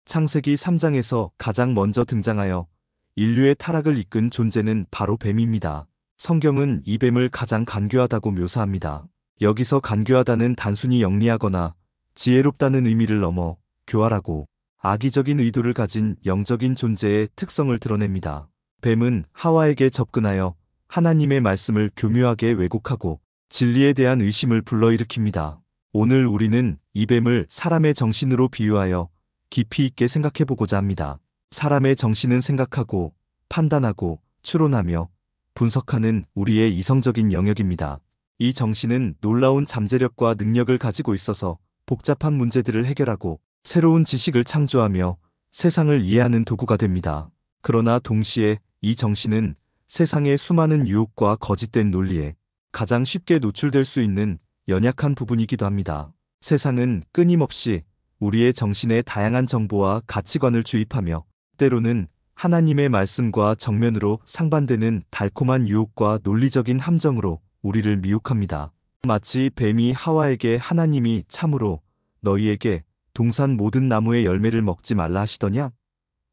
창세기 3장에서 가장 먼저 등장하여 인류의 타락을 이끈 존재는 바로 뱀입니다. 성경은 이 뱀을 가장 간교하다고 묘사합니다. 여기서 간교하다는 단순히 영리하거나 지혜롭다는 의미를 넘어 교활하고 악의적인 의도를 가진 영적인 존재의 특성을 드러냅니다. 뱀은 하와에게 접근하여 하나님의 말씀을 교묘하게 왜곡하고 진리에 대한 의심을 불러일으킵니다. 오늘 우리는 이 뱀을 사람의 정신으로 비유하여 깊이 있게 생각해 보고자 합니다. 사람의 정신은 생각하고 판단하고 추론하며 분석하는 우리의 이성적인 영역입니다. 이 정신은 놀라운 잠재력과 능력을 가지고 있어서 복잡한 문제들을 해결하고 새로운 지식을 창조하며 세상을 이해하는 도구가 됩니다. 그러나 동시에 이 정신은 세상의 수많은 유혹과 거짓된 논리에 가장 쉽게 노출될 수 있는 연약한 부분이기도 합니다. 세상은 끊임없이 우리의 정신에 다양한 정보와 가치관을 주입하며 때로는 하나님의 말씀과 정면으로 상반되는 달콤한 유혹과 논리적인 함정으로 우리를 미혹합니다. 마치 뱀이 하와에게 하나님이 참으로 너희에게 동산 모든 나무의 열매를 먹지 말라 하시더냐?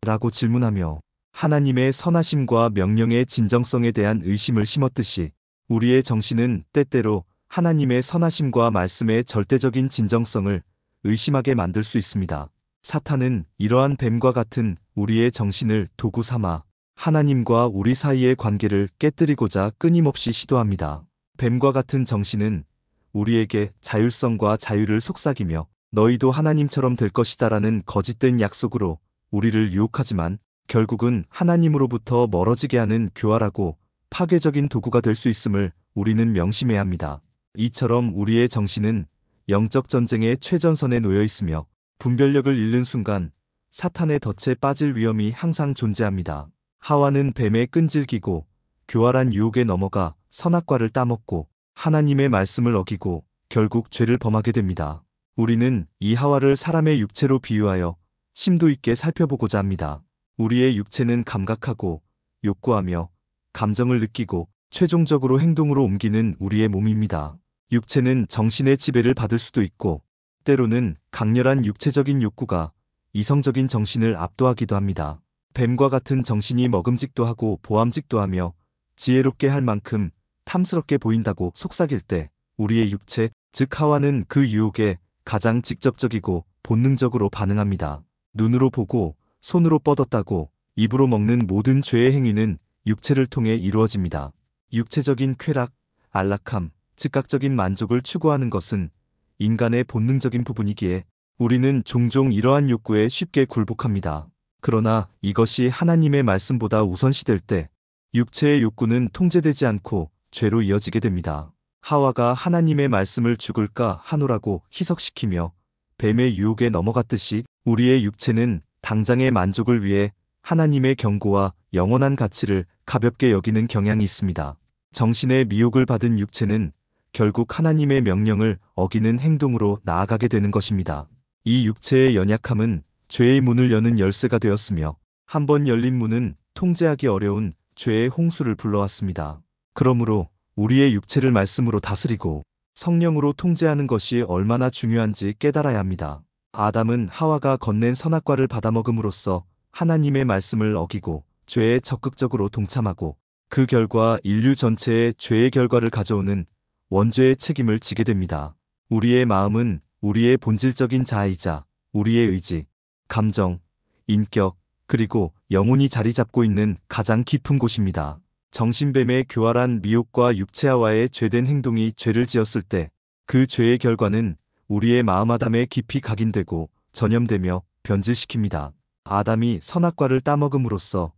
라고 질문하며 하나님의 선하심과 명령의 진정성에 대한 의심을 심었듯이 우리의 정신은 때때로 하나님의 선하심과 말씀의 절대적인 진정성을 의심하게 만들 수 있습니다. 사탄은 이러한 뱀과 같은 우리의 정신을 도구 삼아 하나님과 우리 사이의 관계를 깨뜨리고자 끊임없이 시도합니다. 뱀과 같은 정신은 우리에게 자율성과 자유를 속삭이며 너희도 하나님처럼 될 것이다라는 거짓된 약속으로 우리를 유혹하지만 결국은 하나님으로부터 멀어지게 하는 교활하고 파괴적인 도구가 될 수 있음을 우리는 명심해야 합니다. 이처럼 우리의 정신은 영적 전쟁의 최전선에 놓여 있으며 분별력을 잃는 순간 사탄의 덫에 빠질 위험이 항상 존재합니다. 하와는 뱀에 끈질기고 교활한 유혹에 넘어가 선악과를 따먹고 하나님의 말씀을 어기고 결국 죄를 범하게 됩니다. 우리는 이 하와를 사람의 육체로 비유하여 심도 있게 살펴보고자 합니다. 우리의 육체는 감각하고 욕구하며 감정을 느끼고 최종적으로 행동으로 옮기는 우리의 몸입니다. 육체는 정신의 지배를 받을 수도 있고 때로는 강렬한 육체적인 욕구가 이성적인 정신을 압도하기도 합니다. 뱀과 같은 정신이 먹음직도 하고 보암직도 하며 지혜롭게 할 만큼 탐스럽게 보인다고 속삭일 때 우리의 육체, 즉 하와는 그 유혹에 가장 직접적이고 본능적으로 반응합니다. 눈으로 보고 손으로 뻗었다고 입으로 먹는 모든 죄의 행위는 육체를 통해 이루어집니다. 육체적인 쾌락, 안락함, 즉각적인 만족을 추구하는 것은 인간의 본능적인 부분이기에 우리는 종종 이러한 욕구에 쉽게 굴복합니다. 그러나 이것이 하나님의 말씀보다 우선시될 때 육체의 욕구는 통제되지 않고 죄로 이어지게 됩니다. 하와가 하나님의 말씀을 죽을까 하노라고 희석시키며 뱀의 유혹에 넘어갔듯이 우리의 육체는 당장의 만족을 위해 하나님의 경고와 영원한 가치를 가볍게 여기는 경향이 있습니다. 정신의 미혹을 받은 육체는 결국 하나님의 명령을 어기는 행동으로 나아가게 되는 것입니다. 이 육체의 연약함은 죄의 문을 여는 열쇠가 되었으며 한번 열린 문은 통제하기 어려운 죄의 홍수를 불러왔습니다. 그러므로 우리의 육체를 말씀으로 다스리고 성령으로 통제하는 것이 얼마나 중요한지 깨달아야 합니다. 아담은 하와가 건넨 선악과를 받아먹음으로써 하나님의 말씀을 어기고 죄에 적극적으로 동참하고 그 결과 인류 전체의 죄의 결과를 가져오는 원죄의 책임을 지게 됩니다. 우리의 마음은 우리의 본질적인 자아이자 우리의 의지, 감정, 인격, 그리고 영혼이 자리 잡고 있는 가장 깊은 곳입니다. 정신뱀의 교활한 미혹과 육체와의 죄된 행동이 죄를 지었을 때 그 죄의 결과는 우리의 마음 아담에 깊이 각인되고 전염되며 변질시킵니다. 아담이 선악과를 따먹음으로써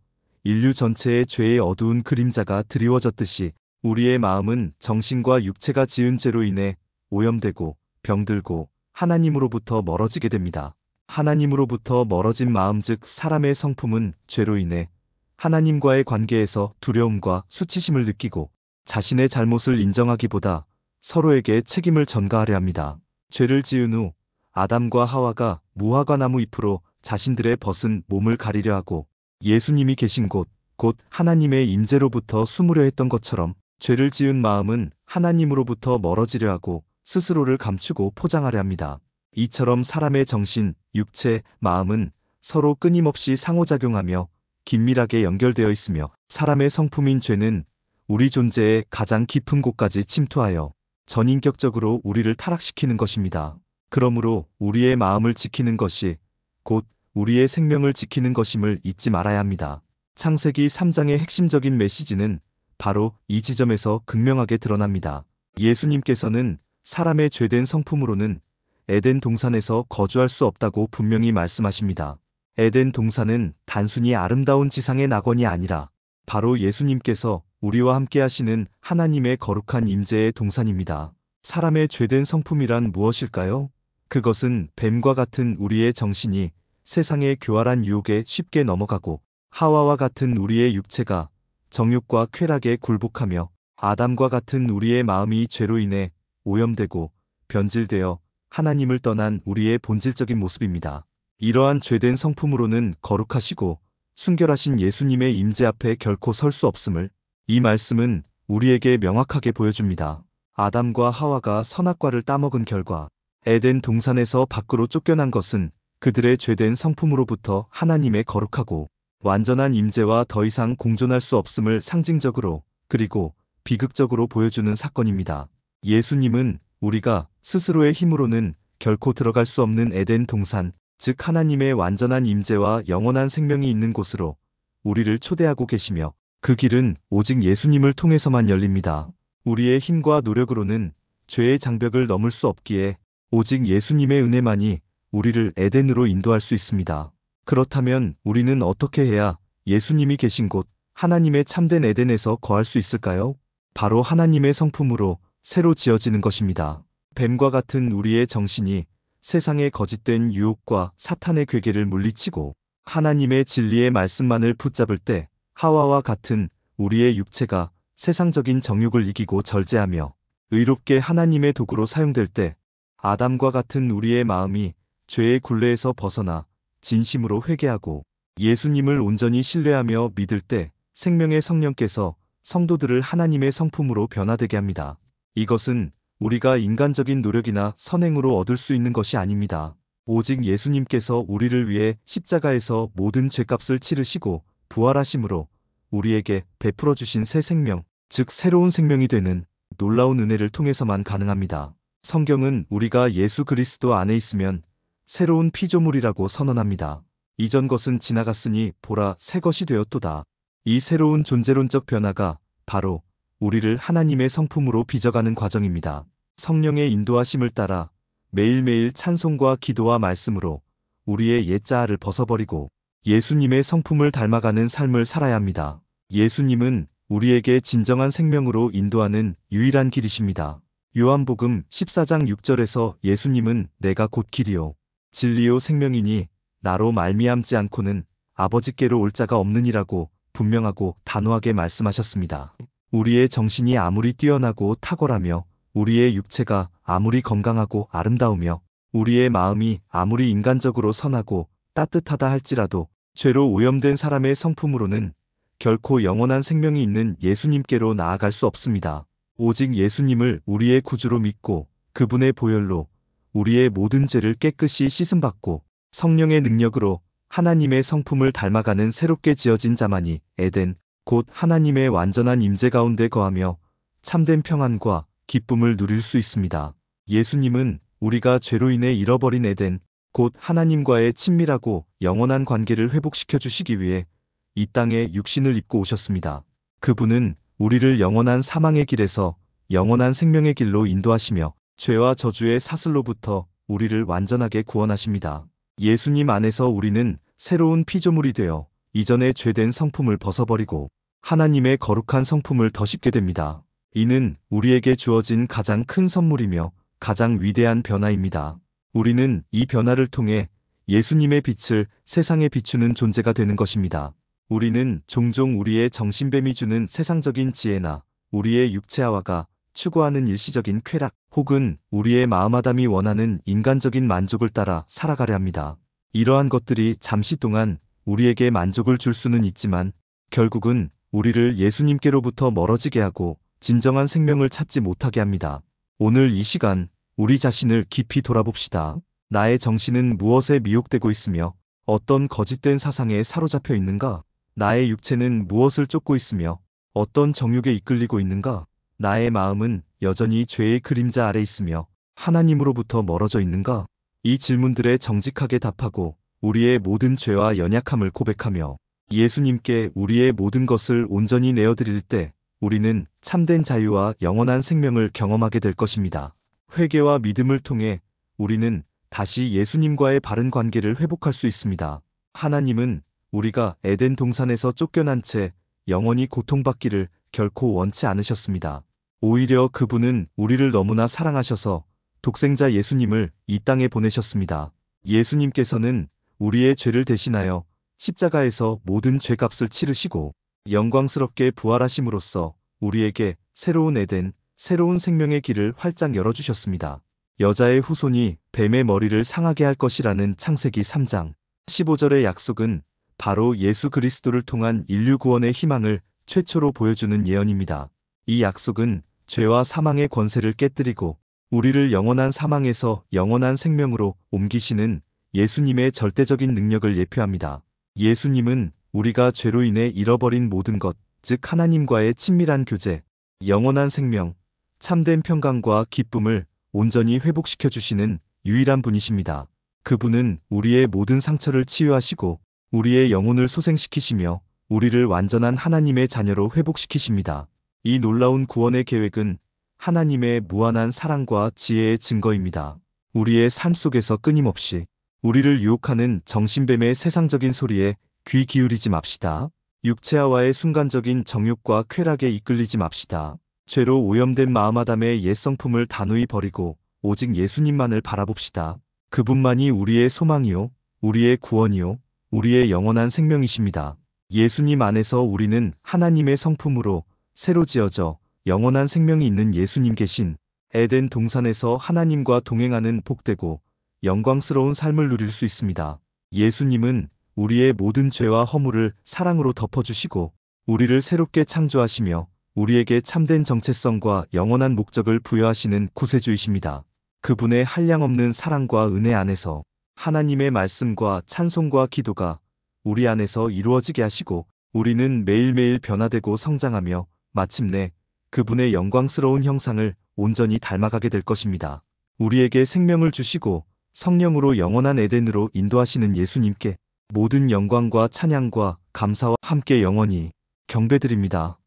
인류 전체의 죄의 어두운 그림자가 드리워졌듯이 우리의 마음은 정신과 육체가 지은 죄로 인해 오염되고 병들고 하나님으로부터 멀어지게 됩니다. 하나님으로부터 멀어진 마음 즉 사람의 성품은 죄로 인해 하나님과의 관계에서 두려움과 수치심을 느끼고 자신의 잘못을 인정하기보다 서로에게 책임을 전가하려 합니다. 죄를 지은 후 아담과 하와가 무화과나무 잎으로 자신들의 벗은 몸을 가리려 하고 예수님이 계신 곳, 곧 하나님의 임재로부터 숨으려 했던 것처럼 죄를 지은 마음은 하나님으로부터 멀어지려 하고 스스로를 감추고 포장하려 합니다. 이처럼 사람의 정신, 육체, 마음은 서로 끊임없이 상호작용하며 긴밀하게 연결되어 있으며 사람의 성품인 죄는 우리 존재의 가장 깊은 곳까지 침투하여 전인격적으로 우리를 타락시키는 것입니다. 그러므로 우리의 마음을 지키는 것이 곧 우리의 생명을 지키는 것임을 잊지 말아야 합니다. 창세기 3장의 핵심적인 메시지는 바로 이 지점에서 극명하게 드러납니다. 예수님께서는 사람의 죄된 성품으로는 에덴 동산에서 거주할 수 없다고 분명히 말씀하십니다. 에덴 동산은 단순히 아름다운 지상의 낙원이 아니라 바로 예수님께서 우리와 함께 하시는 하나님의 거룩한 임재의 동산입니다. 사람의 죄된 성품이란 무엇일까요? 그것은 뱀과 같은 우리의 정신이 세상의 교활한 유혹에 쉽게 넘어가고 하와와 같은 우리의 육체가 정욕과 쾌락에 굴복하며 아담과 같은 우리의 마음이 죄로 인해 오염되고 변질되어 하나님을 떠난 우리의 본질적인 모습입니다. 이러한 죄된 성품으로는 거룩하시고 순결하신 예수님의 임재 앞에 결코 설 수 없음을 이 말씀은 우리에게 명확하게 보여줍니다. 아담과 하와가 선악과를 따먹은 결과 에덴 동산에서 밖으로 쫓겨난 것은 그들의 죄된 성품으로부터 하나님의 거룩하고 완전한 임재와 더 이상 공존할 수 없음을 상징적으로 그리고 비극적으로 보여주는 사건입니다. 예수님은 우리가 스스로의 힘으로는 결코 들어갈 수 없는 에덴 동산, 즉 하나님의 완전한 임재와 영원한 생명이 있는 곳으로 우리를 초대하고 계시며 그 길은 오직 예수님을 통해서만 열립니다. 우리의 힘과 노력으로는 죄의 장벽을 넘을 수 없기에 오직 예수님의 은혜만이 우리를 에덴으로 인도할 수 있습니다. 그렇다면 우리는 어떻게 해야 예수님이 계신 곳 하나님의 참된 에덴에서 거할 수 있을까요? 바로 하나님의 성품으로 새로 지어지는 것입니다. 뱀과 같은 우리의 정신이 세상의 거짓된 유혹과 사탄의 괴계를 물리치고 하나님의 진리의 말씀만을 붙잡을 때 하와와 같은 우리의 육체가 세상적인 정욕을 이기고 절제하며 의롭게 하나님의 도구로 사용될 때 아담과 같은 우리의 마음이 죄의 굴레에서 벗어나 진심으로 회개하고 예수님을 온전히 신뢰하며 믿을 때 생명의 성령께서 성도들을 하나님의 성품으로 변화되게 합니다. 이것은 우리가 인간적인 노력이나 선행으로 얻을 수 있는 것이 아닙니다. 오직 예수님께서 우리를 위해 십자가에서 모든 죄값을 치르시고 부활하심으로 우리에게 베풀어 주신 새 생명, 즉 새로운 생명이 되는 놀라운 은혜를 통해서만 가능합니다. 성경은 우리가 예수 그리스도 안에 있으면 새로운 피조물이라고 선언합니다. 이전 것은 지나갔으니 보라 새 것이 되었도다. 이 새로운 존재론적 변화가 바로 우리를 하나님의 성품으로 빚어가는 과정입니다. 성령의 인도하심을 따라 매일매일 찬송과 기도와 말씀으로 우리의 옛자아를 벗어버리고 예수님의 성품을 닮아가는 삶을 살아야 합니다. 예수님은 우리에게 진정한 생명으로 인도하는 유일한 길이십니다. 요한복음 14장 6절에서 예수님은 내가 곧 길이요 진리요 생명이니 나로 말미암지 않고는 아버지께로 올 자가 없느니라고 분명하고 단호하게 말씀하셨습니다. 우리의 정신이 아무리 뛰어나고 탁월하며 우리의 육체가 아무리 건강하고 아름다우며 우리의 마음이 아무리 인간적으로 선하고 따뜻하다 할지라도 죄로 오염된 사람의 성품으로는 결코 영원한 생명이 있는 예수님께로 나아갈 수 없습니다. 오직 예수님을 우리의 구주로 믿고 그분의 보혈로 우리의 모든 죄를 깨끗이 씻음받고 성령의 능력으로 하나님의 성품을 닮아가는 새롭게 지어진 자만이 에덴, 곧 하나님의 완전한 임재 가운데 거하며 참된 평안과 기쁨을 누릴 수 있습니다. 예수님은 우리가 죄로 인해 잃어버린 에덴, 곧 하나님과의 친밀하고 영원한 관계를 회복시켜 주시기 위해 이 땅에 육신을 입고 오셨습니다. 그분은 우리를 영원한 사망의 길에서 영원한 생명의 길로 인도하시며 죄와 저주의 사슬로부터 우리를 완전하게 구원하십니다. 예수님 안에서 우리는 새로운 피조물이 되어 이전의 죄된 성품을 벗어버리고 하나님의 거룩한 성품을 덧입게 됩니다. 이는 우리에게 주어진 가장 큰 선물이며 가장 위대한 변화입니다. 우리는 이 변화를 통해 예수님의 빛을 세상에 비추는 존재가 되는 것입니다. 우리는 종종 우리의 정신뱀이 주는 세상적인 지혜나 우리의 육체화가 추구하는 일시적인 쾌락 혹은 우리의 마음아담이 원하는 인간적인 만족을 따라 살아가려 합니다. 이러한 것들이 잠시 동안 우리에게 만족을 줄 수는 있지만 결국은 우리를 예수님께로부터 멀어지게 하고 진정한 생명을 찾지 못하게 합니다. 오늘 이 시간 우리 자신을 깊이 돌아봅시다. 나의 정신은 무엇에 미혹되고 있으며 어떤 거짓된 사상에 사로잡혀 있는가? 나의 육체는 무엇을 쫓고 있으며 어떤 정욕에 이끌리고 있는가? 나의 마음은 여전히 죄의 그림자 아래 있으며 하나님으로부터 멀어져 있는가? 이 질문들에 정직하게 답하고 우리의 모든 죄와 연약함을 고백하며 예수님께 우리의 모든 것을 온전히 내어드릴 때 우리는 참된 자유와 영원한 생명을 경험하게 될 것입니다. 회개와 믿음을 통해 우리는 다시 예수님과의 바른 관계를 회복할 수 있습니다. 하나님은 우리가 에덴 동산에서 쫓겨난 채 영원히 고통받기를 결코 원치 않으셨습니다. 오히려 그분은 우리를 너무나 사랑하셔서 독생자 예수님을 이 땅에 보내셨습니다. 예수님께서는 우리의 죄를 대신하여 십자가에서 모든 죄값을 치르시고 영광스럽게 부활하심으로써 우리에게 새로운 에덴, 새로운 생명의 길을 활짝 열어주셨습니다. 여자의 후손이 뱀의 머리를 상하게 할 것이라는 창세기 3장 15절의 약속은 바로 예수 그리스도를 통한 인류 구원의 희망을 최초로 보여주는 예언입니다. 이 약속은 죄와 사망의 권세를 깨뜨리고 우리를 영원한 사망에서 영원한 생명으로 옮기시는 예수님의 절대적인 능력을 예표합니다. 예수님은 우리가 죄로 인해 잃어버린 모든 것, 즉 하나님과의 친밀한 교제, 영원한 생명, 참된 평강과 기쁨을 온전히 회복시켜 주시는 유일한 분이십니다. 그분은 우리의 모든 상처를 치유하시고 우리의 영혼을 소생시키시며 우리를 완전한 하나님의 자녀로 회복시키십니다. 이 놀라운 구원의 계획은 하나님의 무한한 사랑과 지혜의 증거입니다. 우리의 삶 속에서 끊임없이 우리를 유혹하는 정신뱀의 세상적인 소리에 귀 기울이지 맙시다. 육체와의 순간적인 정욕과 쾌락에 이끌리지 맙시다. 죄로 오염된 마음아담의 옛 성품을 단호히 버리고 오직 예수님만을 바라봅시다. 그분만이 우리의 소망이요, 우리의 구원이요, 우리의 영원한 생명이십니다. 예수님 안에서 우리는 하나님의 성품으로 새로 지어져 영원한 생명이 있는 예수님 계신 에덴 동산에서 하나님과 동행하는 복되고 영광스러운 삶을 누릴 수 있습니다. 예수님은 우리의 모든 죄와 허물을 사랑으로 덮어주시고 우리를 새롭게 창조하시며 우리에게 참된 정체성과 영원한 목적을 부여하시는 구세주이십니다. 그분의 한량없는 사랑과 은혜 안에서 하나님의 말씀과 찬송과 기도가 우리 안에서 이루어지게 하시고 우리는 매일매일 변화되고 성장하며 마침내 그분의 영광스러운 형상을 온전히 닮아가게 될 것입니다. 우리에게 생명을 주시고 성령으로 영원한 에덴으로 인도하시는 예수님께 모든 영광과 찬양과 감사와 함께 영원히 경배드립니다.